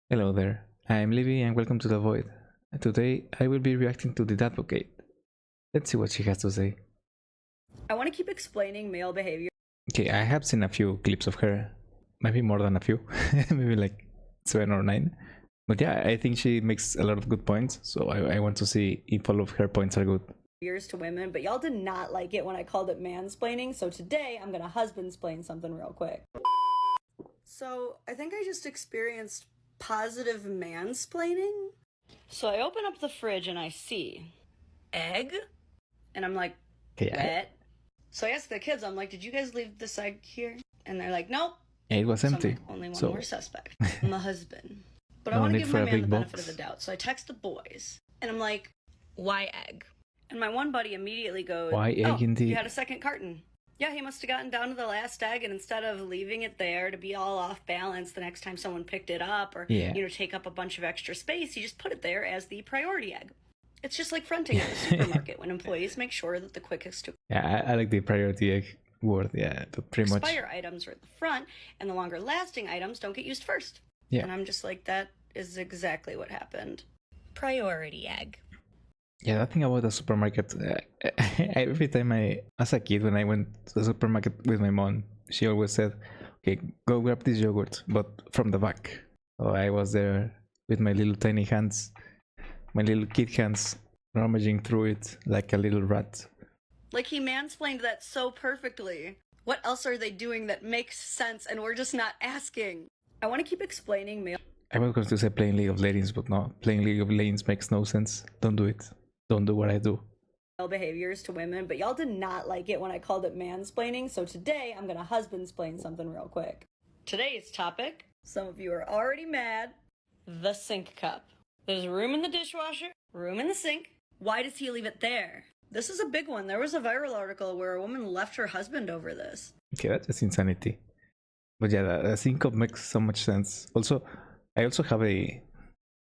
Hello there, I'm Libby and welcome to The Void. Today I will be reacting to TheDadvocate. Let's see what she has to say. I want to keep explaining male behavior. Okay, I have seen a few clips of her, maybe more than a few, maybe like 7 or 9. But yeah, I think she makes a lot of good points, so I want to see if all of her points are good. Years to women, but y'all did not like it when I called it mansplaining, so today I'm gonna husbandsplain something real quick. So I think I just experienced positive mansplaining. So I open up the fridge and I see egg, and I'm like, Okay, wet. So I ask the kids, I'm like, did you guys leave this egg here? And they're like, nope. It was empty. So I'm like, only one more suspect. My husband. But No I want to need give for my a man the big benefit box. of the doubt. So I text the boys, and I'm like, why egg? And my one buddy immediately goes, Why egg indeed? You had a second carton. Yeah, he must have gotten down to the last egg, and instead of leaving it there to be all off balance the next time someone picked it up or, take up a bunch of extra space, he just put it there as the priority egg. It's just like fronting at the supermarket when employees make sure that the quickest to Yeah, I like the priority egg word, yeah, but pretty much. expire items are at the front, and the longer lasting items don't get used first. Yeah. And I'm just like, that is exactly what happened. Priority egg. Yeah, that thing about the supermarket, every time as a kid, when I went to the supermarket with my mom, she always said, okay, go grab this yogurt, but from the back. So I was there with my little tiny hands, my little kid hands, rummaging through it like a little rat. Like he mansplained that so perfectly. What else are they doing that makes sense and we're just not asking? I want to keep explaining male. I was going to say playing League of Legends, but no, playing League of Legends makes no sense. Don't do it. Don't do what I do. Behaviors to women, but y'all did not like it when I called it mansplaining, so today I'm gonna husbandsplain something real quick. Today's topic, some of you are already mad, the sink cup. There's room in the dishwasher, room in the sink. Why does he leave it there? This is a big one. There was a viral article where a woman left her husband over this. Okay, that's just insanity. But yeah, the sink cup makes so much sense. Also, I also have a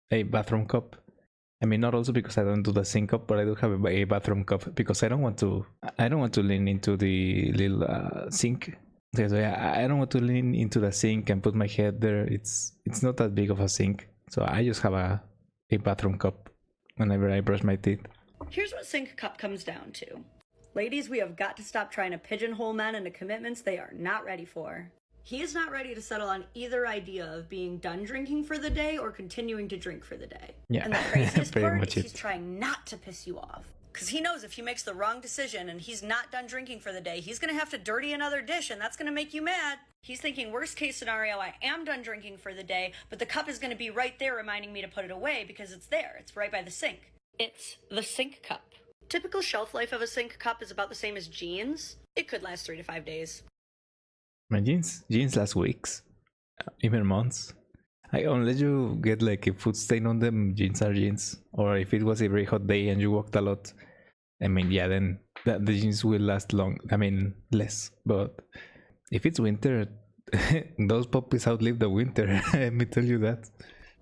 bathroom cup. I mean, not also because I don't do the sink cup, but I do have a bathroom cup because I don't want to lean into the little sink. So yeah, I don't want to lean into the sink and put my head there. It's not that big of a sink, so I just have a bathroom cup whenever I brush my teeth. Here's what sink cup comes down to. Ladies, we have got to stop trying to pigeonhole men into commitments they are not ready for. He is not ready to settle on either idea of being done drinking for the day or continuing to drink for the day. Yeah, and the craziest part is he's trying not to piss you off. Because he knows if he makes the wrong decision and he's not done drinking for the day, he's going to have to dirty another dish, and that's going to make you mad. He's thinking, worst case scenario, I am done drinking for the day, but the cup is going to be right there reminding me to put it away because it's there. It's right by the sink. It's the sink cup. Typical shelf life of a sink cup is about the same as jeans. It could last 3 to 5 days. My jeans last weeks, even months. Unless you get like a food stain on them, jeans are jeans. Or if it was a very hot day and you walked a lot, I mean, yeah, then the jeans will last long. I mean, less. But if it's winter, those puppies outlive the winter. Let me tell you that.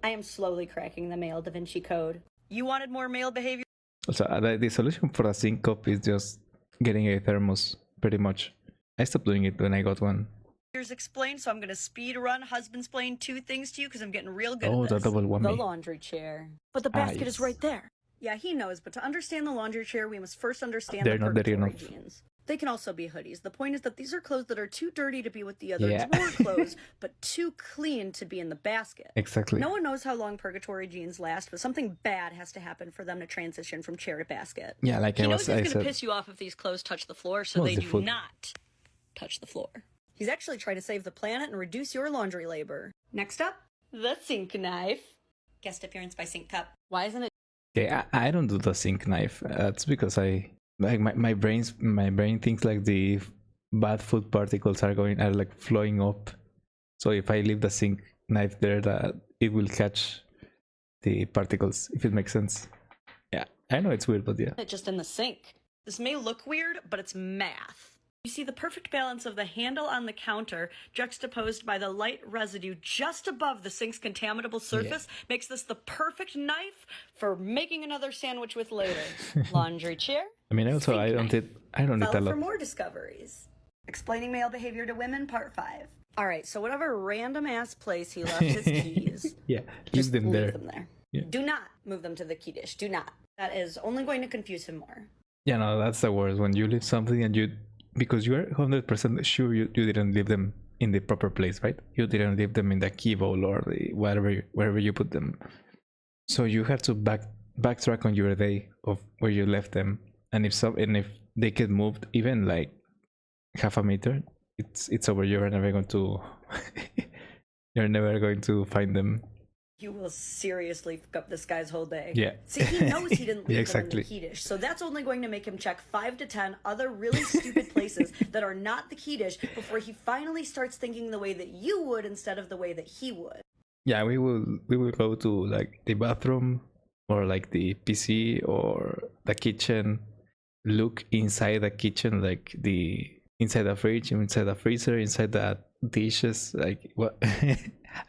I am slowly cracking the male Da Vinci Code. You wanted more male behavior? Also, the solution for a sink cup is just getting a thermos, pretty much. I stopped doing it when I got one. Here's explained, so I'm going to speed run husbandsplain 2 things to you because I'm getting real good at this. The double whammy. The laundry chair. But the basket is right there. Yeah, he knows, but to understand the laundry chair, we must first understand the purgatory jeans. They can also be hoodies. The point is that these are clothes that are too dirty to be with the other drawer clothes, but too clean to be in the basket. Exactly. No one knows how long purgatory jeans last, but something bad has to happen for them to transition from chair to basket. Yeah, like he knows it's going to piss you off if these clothes touch the floor, so they do not touch the floor. He's actually trying to save the planet and reduce your laundry labor. Next up, the sink knife. Guest appearance by sink cup. Why isn't it? Okay, I don't do the sink knife. That's because my brain thinks like the bad food particles are like flowing up. So if I leave the sink knife there, that it will catch the particles. If it makes sense. Yeah, I know it's weird, but yeah. Just in the sink. This may look weird, but it's math. You see the perfect balance of the handle on the counter juxtaposed by the light residue just above the sink's contaminable surface makes this the perfect knife for making another sandwich with later. Laundry chair. I mean, also I don't eat a lot. For more discoveries. Explaining male behavior to women, part 5. All right, so whatever random ass place he left his keys, Yeah, just leave them there. leave them there. Yeah. Do not move them to the key dish. Do not. That is only going to confuse him more. Yeah, no, that's the worst. When you leave something and because you are 100% sure you didn't leave them in the proper place, right? You didn't leave them in the key bowl or wherever you put them. So you have to backtrack on your day of where you left them, and if they get moved even like half a meter, it's over. You're never going to you're never going to find them. You will seriously fuck up this guy's whole day. Yeah. See, he knows he didn't leave Yeah, them in exactly. the key dish, so that's only going to make him check 5 to 10 other really stupid places that are not the key dish before he finally starts thinking the way that you would instead of the way that he would. Yeah, we will go to like the bathroom or like the PC or the kitchen. Look inside the kitchen, like inside the fridge, inside the freezer, inside the dishes. Like what? I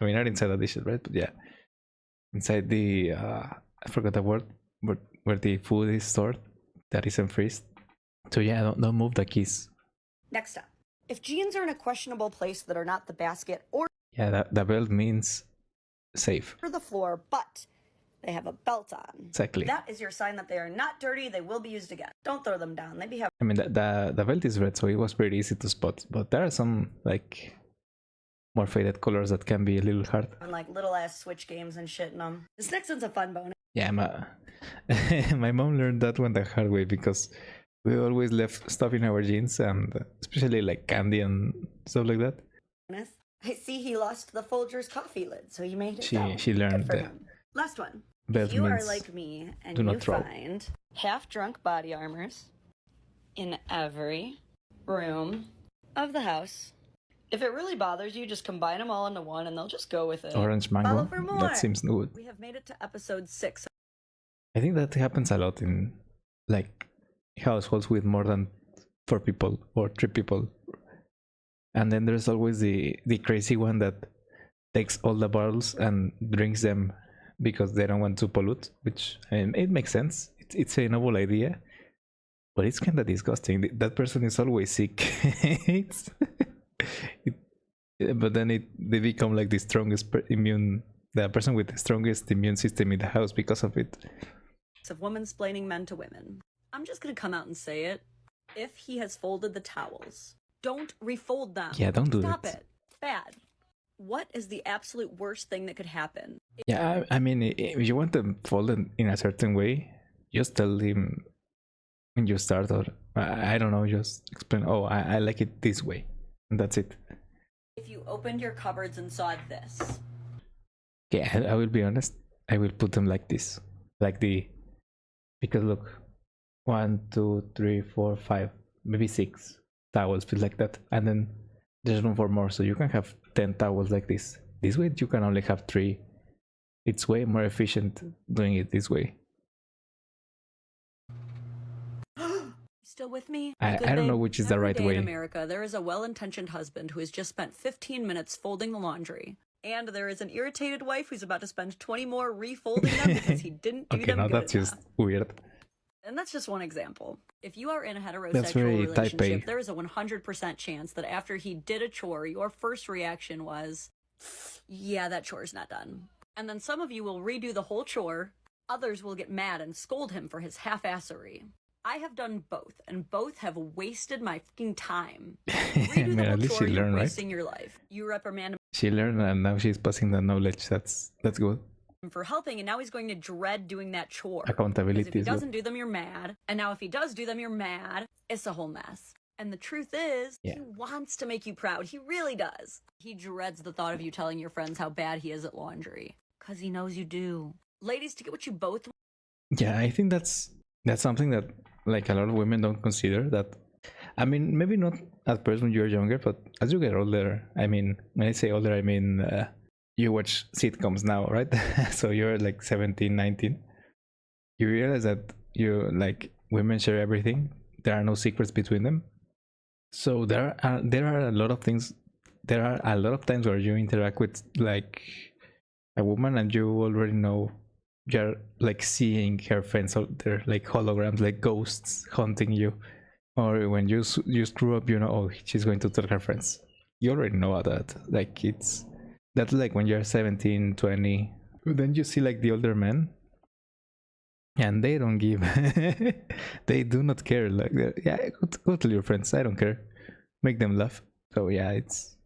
mean, not inside the dishes, right? But yeah, inside the I forgot the word, but where the food is stored that isn't freezed. So yeah, don't move the keys. Next up, if jeans are in a questionable place that are not the basket or Yeah, the belt means safe. the floor, but they have a belt on. Exactly. That is your sign that they are not dirty. They will be used again. Don't throw them down. They behave. I mean, the belt is red, so it was pretty easy to spot. But there are some like more faded colors that can be a little hard. And like little ass Switch games and shit in them. This next one's a fun bonus. Yeah, my mom learned that one the hard way because we always left stuff in our jeans, and especially like candy and stuff like that. I see he lost the Folgers coffee lid, so he made it. She learned that. Last one. Belt If you are means like me and do you not throw. find half-drunk body armors in every room of the house, if it really bothers you, just combine them all into one and they'll just go with it. Orange mango. Follow for more. That seems good. We have made it to episode 6. I think that happens a lot in like households with more than 4 people or 3 people. And then there's always the crazy one that takes all the bottles and drinks them because they don't want to pollute, which it makes sense. It's a noble idea, but it's kind of disgusting. That person is always sick. But then they become like the strongest the person with the strongest immune system in the house because of it. Of woman-splaining men to women. I'm just gonna come out and say it. If he has folded the towels, don't refold them. Yeah, don't do Stop that. it. It's bad. What is the absolute worst thing that could happen? Yeah, I mean, if you want them folded in a certain way, just tell him when you start, or I don't know, just explain, oh, I like it this way, and that's it. If you opened your cupboards and saw this. Yeah, I will be honest, I will put them like this, because look, 1, 2, 3, 4, 5, maybe 6 towels fit like that, and then there's room for more, so you can have 10 towels like this. This way you can only have 3. It's way more efficient doing it this way. Still with me? I don't know which is the right way. In America, there is a well-intentioned husband who has just spent 15 minutes folding the laundry. And there is an irritated wife who's about to spend 20 more refolding them because he didn't do them good that's enough. Just weird. And that's just one example. If you are in a That's heterosexual very relationship, type A. there is a 100% chance that after he did a chore, your first reaction was, yeah, that chore's not done. And then some of you will redo the whole chore. Others will get mad and scold him for his half-assery. I have done both, and both have wasted my fucking time. Redo the At whole least chore, she you're learned, right? wasting your life. You reprimand She learned, and now she's passing the knowledge. That's good. him for helping, and now he's going to dread doing that chore. Accountability Because if he is good. doesn't do them, you're mad. And now if he does do them, you're mad. It's a whole mess. And the truth is, Yeah. he wants to make you proud. He really does. He dreads the thought of you telling your friends how bad he is at laundry. Because he knows you do. Ladies, to get what you both want. Yeah, I think that's something that like a lot of women don't consider. That, I mean, maybe not at first when you're younger, but as you get older, I mean, when I say older, I mean you watch sitcoms now, right? So you're like 17, 19. You realize that women share everything. There are no secrets between them. So there are a lot of things. There are a lot of times where you interact with like a woman and you already know you're like seeing her friends, so they're like holograms, like ghosts haunting you. Or when you screw up, you know, oh, she's going to tell her friends. you already know that. Like that's like when you're 17, 20. Then you see like the older men, and they don't give. They do not care. Like, yeah, go tell your friends. I don't care. Make them laugh. So yeah,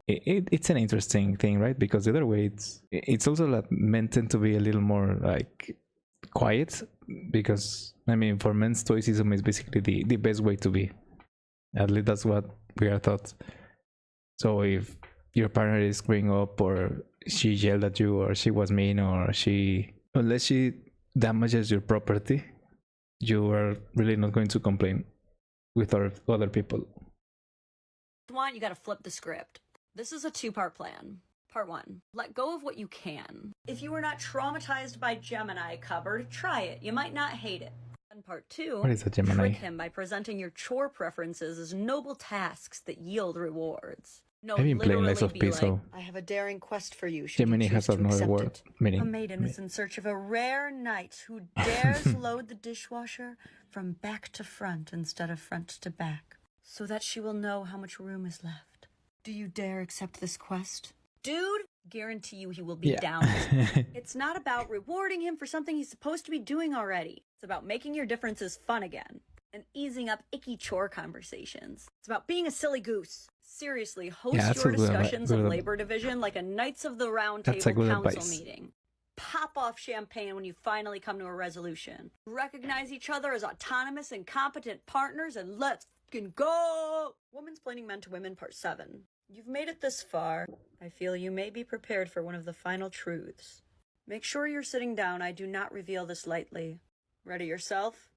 it's an interesting thing, right? Because the other way, it's also that men tend to be a little more like quiet, because I mean, for men, stoicism is basically the best way to be. At least that's what we are taught. So if your partner is growing up, or she yelled at you, or she was mean, or unless she damages your property, you are really not going to complain with other people. You gotta flip the script. This is a two-part plan. Part 1, let go of what you can. If you were not traumatized by Gemini cupboard, try it. You might not hate it. And part 2, What is a Gemini? trick him by presenting your chore preferences as noble tasks that yield rewards. No, I've been playing literally Lies of be P, like, so I have a daring quest for you. Should Gemini you has choose to another accept word it. meaning. A maiden is in search of a rare knight who dares load the dishwasher from back to front instead of front to back, so that she will know how much room is left. Do you dare accept this quest? Dude, guarantee you he will be down. It's not about rewarding him for something he's supposed to be doing already. It's about making your differences fun again and easing up icky chore conversations. It's about being a silly goose. Seriously, host your discussions of labor division like a Knights of the Round Table council meeting. Pop off champagne when you finally come to a resolution. Recognize each other as autonomous and competent partners, and let's fucking go! Womansplaining Men to Women Part 7. You've made it this far. I feel you may be prepared for one of the final truths. Make sure you're sitting down. I do not reveal this lightly. Ready yourself?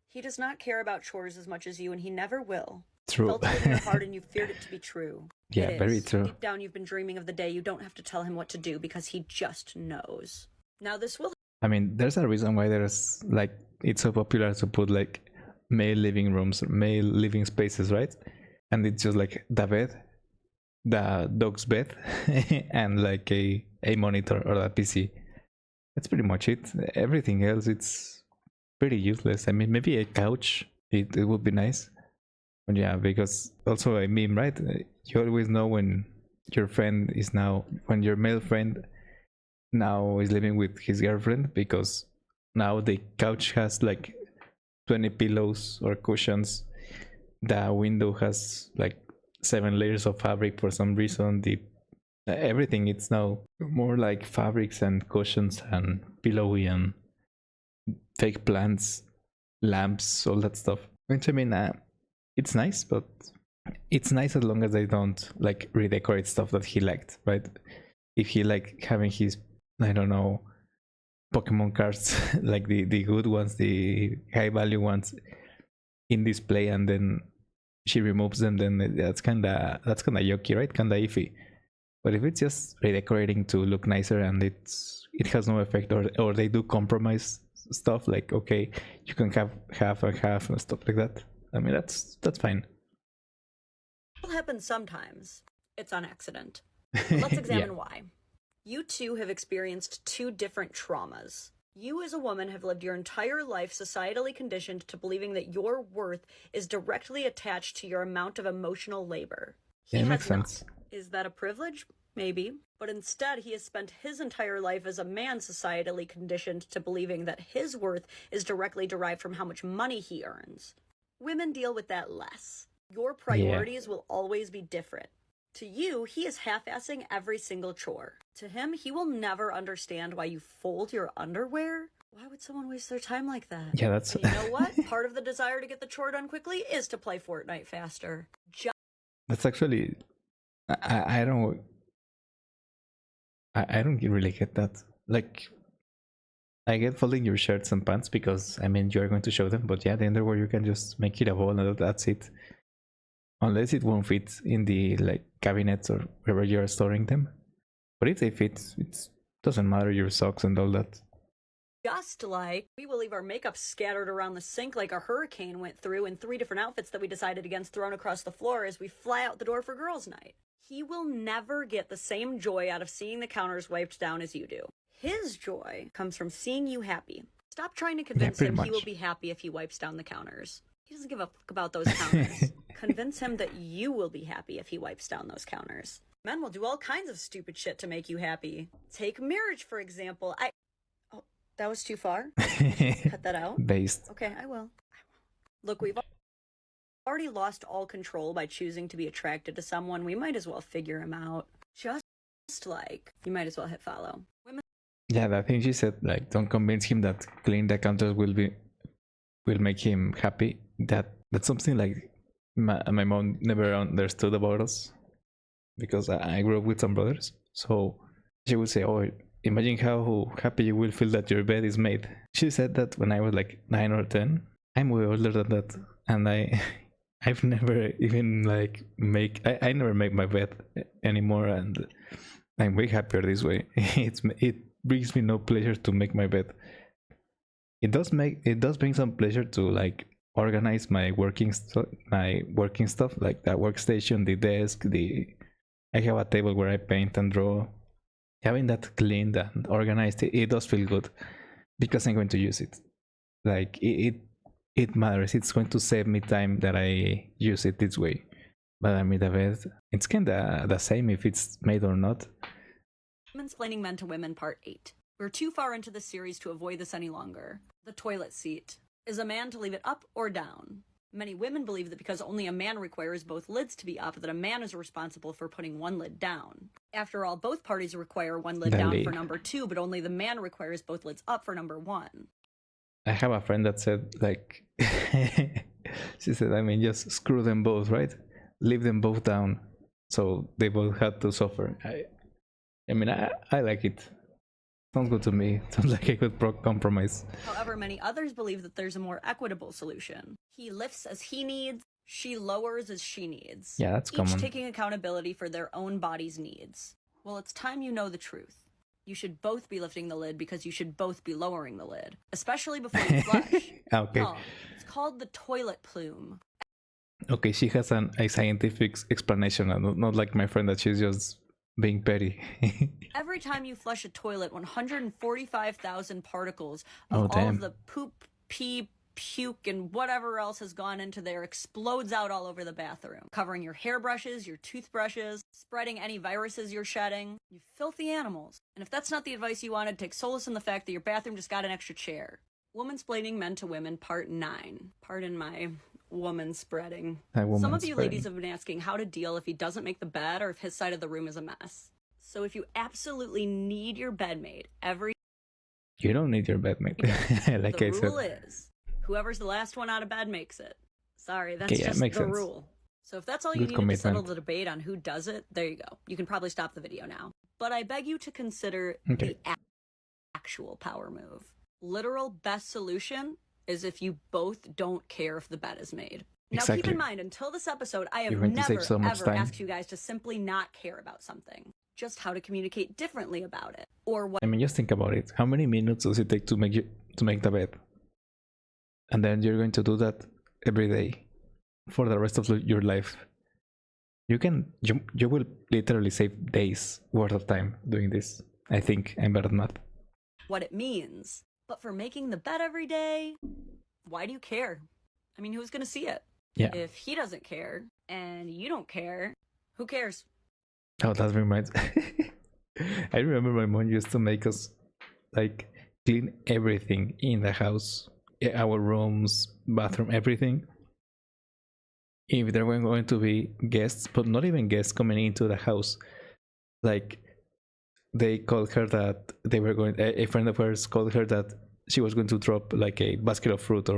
He does not care about chores as much as you, and he never will. True. Felt it in your heart and you feared it to be true. Yeah, very true. Deep down, you've been dreaming of the day you don't have to tell him what to do because he just knows. Now this will... I mean, there's a reason why there's like, it's so popular to put like male living rooms, male living spaces, right? And it's just like the bed, the dog's bed, and like a monitor or a PC. That's pretty much it. Everything else, it's pretty useless. I mean, maybe a couch, it would be nice. But yeah, because also a meme, right? You always know when your friend is now, when your male friend now is living with his girlfriend, because now the couch has like 20 pillows or cushions. The window has like 7 layers of fabric for some reason. Everything, it's now more like fabrics and cushions and pillowy and fake plants, lamps, all that stuff. Which I mean, it's nice, but it's nice as long as they don't like redecorate stuff that he liked, right? If he like having his, I don't know, Pokemon cards, like the good ones, the high value ones in display, and then she removes them, then that's kinda yucky, right? Kinda iffy. But if it's just redecorating to look nicer and it has no effect, or they do compromise stuff, like okay, you can have half and half and stuff like that. I mean, that's fine. It will happen sometimes. It's on accident. Let's examine why. You two have experienced 2 different traumas. You as a woman have lived your entire life societally conditioned to believing that your worth is directly attached to your amount of emotional labor. He it has makes not. sense. Is that a privilege? Maybe. But instead, he has spent his entire life as a man societally conditioned to believing that his worth is directly derived from how much money he earns. Women deal with that less. Your priorities will always be different. To you, he is half-assing every single chore. To him, he will never understand why you fold your underwear. Why would someone waste their time like that? Yeah, that's... And you know what? Part of the desire to get the chore done quickly is to play Fortnite faster. That's actually... I don't really get that. Like, I get folding your shirts and pants because, I mean, you're going to show them, but yeah, the underwear, you can just make it a ball and that's it. Unless it won't fit in the like cabinets or wherever you're storing them. But if they fit, it doesn't matter, your socks and all that. Just like we will leave our makeup scattered around the sink like a hurricane went through in 3 different outfits that we decided against thrown across the floor as we fly out the door for girls' night. He will never get the same joy out of seeing the counters wiped down as you do. His joy comes from seeing you happy. Stop trying to convince him he will be happy if he wipes down the counters. He doesn't give a fuck about those counters. Convince him that you will be happy if he wipes down those counters. Men will do all kinds of stupid shit to make you happy. Take marriage, for example. Oh, that was too far. Cut that out. Based. Okay, I will. Look, we've already lost all control by choosing to be attracted to someone. We might as well figure him out. Just like, you might as well hit follow. Women. Yeah, I think she said, like, don't convince him that cleaning the counters will make him happy. That's something like my mom never understood about us, because I grew up with some brothers. So she would say, oh, imagine how happy you will feel that your bed is made. She said that when I was like 9 or 10. I'm way older than that, and I've never even like I never make my bed anymore, and I'm way happier this way. It brings me no pleasure to make my bed. It does bring some pleasure to like organize my working stuff, like the workstation, the desk, I have a table where I paint and draw. Having that cleaned and organized, it does feel good, because I'm going to use it. Like it matters. It's going to save me time that I use it this way. But I mean, the bed, it's kinda the same if it's made or not. Mansplaining Men to Women Part 8. We're too far into the series to avoid this any longer. The toilet seat. Is a man to leave it up or down? Many women believe that because only a man requires both lids to be up, that a man is responsible for putting one lid down. After all, both parties require one lid down for number 2, but only the man requires both lids up for number 1. I have a friend that said, like, she said, I mean, just screw them both, right? Leave them both down. So they both had to suffer. I mean, I like it. Sounds good to me. Sounds like a good compromise. However, many others believe that there's a more equitable solution. He lifts as he needs, she lowers as she needs. Yeah, that's common. Each taking accountability for their own body's needs. Well, it's time you know the truth. You should both be lifting the lid because you should both be lowering the lid. Especially before you flush. Okay. No, it's called the toilet plume. Okay, she has a scientific explanation, not like my friend that she's just being petty. Every time you flush a toilet, 145,000 particles of all of the poop, pee, puke, and whatever else has gone into there explodes out all over the bathroom, covering your hairbrushes, your toothbrushes, spreading any viruses you're shedding. You filthy animals. And if that's not the advice you wanted, take solace in the fact that your bathroom just got an extra chair. Womansplaining Men to Women, Part 9. Pardon my woman spreading. Some of you ladies have been asking how to deal if he doesn't make the bed or if his side of the room is a mess. So if you absolutely need your bed made you don't need your bed made. Like the I said. rule is whoever's the last one out of bed makes it. Sorry, that's just the sense. rule. So if that's all you need to settle the debate on who does it, there you go. You can probably stop the video now. But I beg you to consider the actual power move. Literal best solution is if you both don't care if the bed is made. Now keep in mind, until this episode, I have never ever asked you guys to simply not care about something. Just how to communicate differently about it. Or what. I mean, just think about it. How many minutes does it take to make the bed? And then you're going to do that every day for the rest of your life. You will literally save days worth of time doing this. I think I'm bad at math. What it means. But for making the bed every day, why do you care? I mean, who's going to see it? Yeah. If he doesn't care and you don't care, who cares? Oh, that reminds I remember my mom used to make us like clean everything in the house. Our rooms, bathroom, everything. If there were going to be guests, but not even guests coming into the house, like they called her that they were going. A friend of hers called her that she was going to drop like a basket of fruit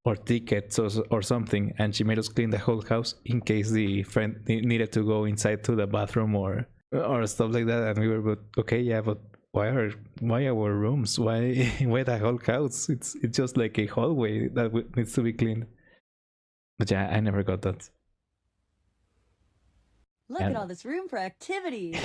or tickets or something, and she made us clean the whole house in case the friend needed to go inside to the bathroom or stuff like that. And we were, but okay, yeah, but why our rooms? Why the whole house? It's just like a hallway that needs to be cleaned. But yeah, I never got that. Look at all this room for activities.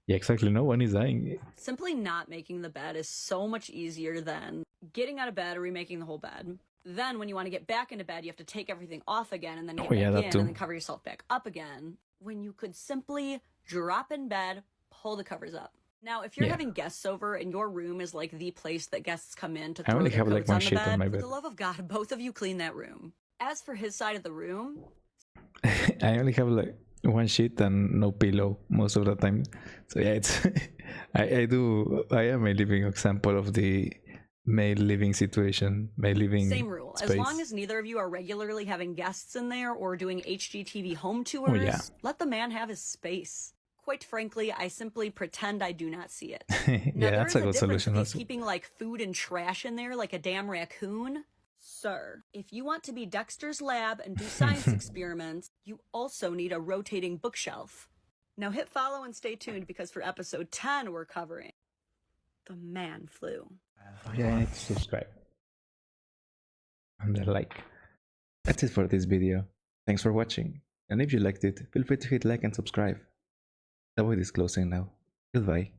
Yeah, exactly. No one is dying. Simply not making the bed is so much easier than getting out of bed or remaking the whole bed. Then when you want to get back into bed, you have to take everything off again and then get back in and then cover yourself back up again. When you could simply drop in bed, pull the covers up. Now, if you're having guests over and your room is like the place that guests come in to throw their coats on the bed, for the love of God, both of you clean that room. As for his side of the room, I only have like one sheet and no pillow most of the time. So yeah, it's I am a living example of the male living situation, male living Same rule. space. As long as neither of you are regularly having guests in there or doing HGTV home tours, Oh, yeah. let the man have his space. Quite frankly, I simply pretend I do not see it. Yeah, that's a good solution. If he's keeping like food and trash in there like a damn raccoon. Sir, if you want to be Dexter's lab and do science experiments, you also need a rotating bookshelf. Now hit follow and stay tuned because for episode 10 we're covering the man flu. Yeah, I need to subscribe and the like. That's it for this video. Thanks for watching, and if you liked it, feel free to hit like and subscribe. The void is closing now. Goodbye.